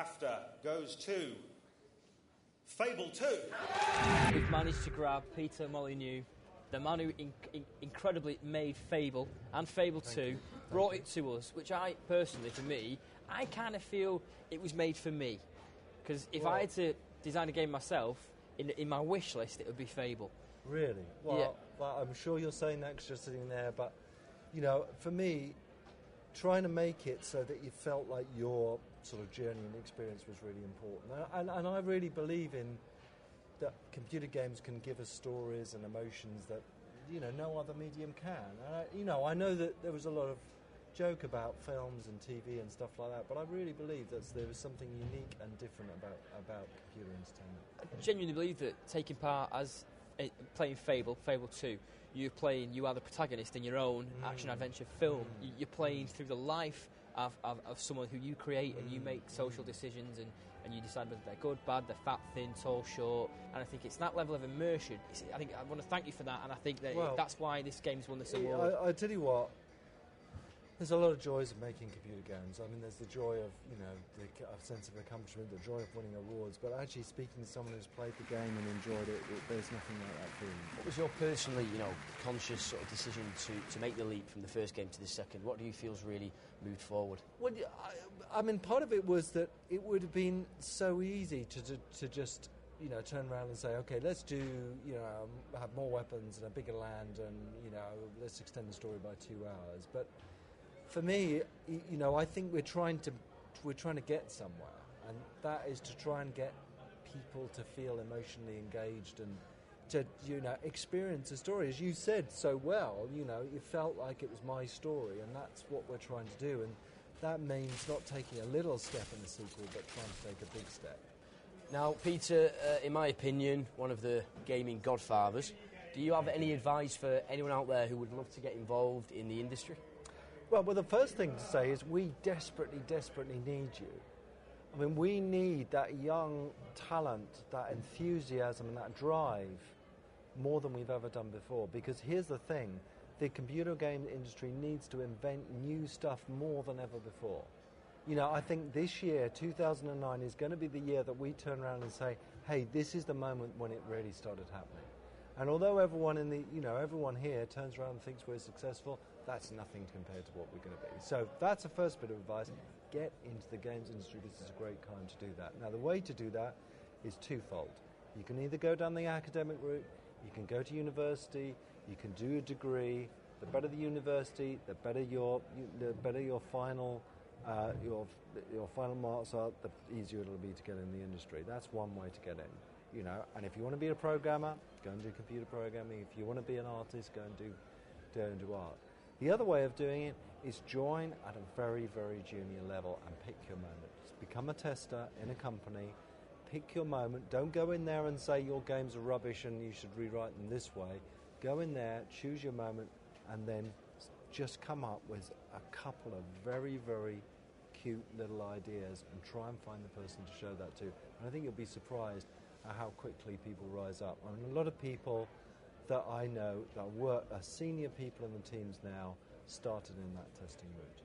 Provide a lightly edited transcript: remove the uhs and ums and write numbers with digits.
BAFTA goes to Fable II. We've managed to grab Peter Molyneux, the man who incredibly made Fable and Fable II, brought it to us, which I, personally, for me, I kind of feel it was made for me. Because if I had to design a game myself, in my wish list, it would be Fable. Really? Well, I'm sure you're saying that because you're sitting there, but, for me, trying to make it so that you felt like your sort of journey and experience was really important. And I really believe in that computer games can give us stories and emotions that, no other medium can. And I know that there was a lot of joke about films and TV and stuff like that, but I really believe that there is something unique and different about computer entertainment. I genuinely believe that taking part as playing Fable 2, you are the protagonist in your own action-adventure film. You're playing through the life of someone who you create, and you make social decisions, and you decide whether they're good, bad, they're fat, thin, tall, short. And I think it's that level of immersion. I think I want to thank you for that, and I think that that's why this game's won this award. I tell you what, there's a lot of joys of making computer games. I mean, there's the joy of, the sense of accomplishment, the joy of winning awards, but actually speaking to someone who's played the game and enjoyed it, there's nothing like that feeling. What was your personally, conscious sort of decision to make the leap from the first game to the second? What do you feel's really moved forward? Well, I mean, part of it was that it would have been so easy to just, turn around and say, okay, let's do, have more weapons and a bigger land and, let's extend the story by 2 hours. But for me, I think we're trying to get somewhere, and that is to try and get people to feel emotionally engaged and to experience a story. As you said so well, it felt like it was my story, and that's what we're trying to do. And that means not taking a little step in the sequel, but trying to take a big step. Now, Peter, in my opinion, one of the gaming godfathers, do you have any advice for anyone out there who would love to get involved in the industry? Well, the first thing to say is we desperately, desperately need you. I mean, we need that young talent, that enthusiasm and that drive more than we've ever done before. Because here's the thing, the computer game industry needs to invent new stuff more than ever before. I think this year, 2009, is going to be the year that we turn around and say, hey, this is the moment when it really started happening. And although everyone everyone here turns around and thinks we're successful, that's nothing compared to what we're going to be. So that's the first bit of advice. Get into the games industry. This is a great time to do that. Now, the way to do that is twofold. You can either go down the academic route, you can go to university, you can do a degree. The better the university, the better your final your final marks are, the easier it'll be to get in the industry. That's one way to get in. And if you want to be a programmer, go and do computer programming. If you want to be an artist, go and do art. The other way of doing it is join at a very, very junior level and pick your moment. Just become a tester in a company, pick your moment. Don't go in there and say your games are rubbish and you should rewrite them this way. Go in there, choose your moment, and then just come up with a couple of very, very cute little ideas and try and find the person to show that to. And I think you'll be surprised at how quickly people rise up. I mean, a lot of people that I know that are senior people in the teams now started in that testing route.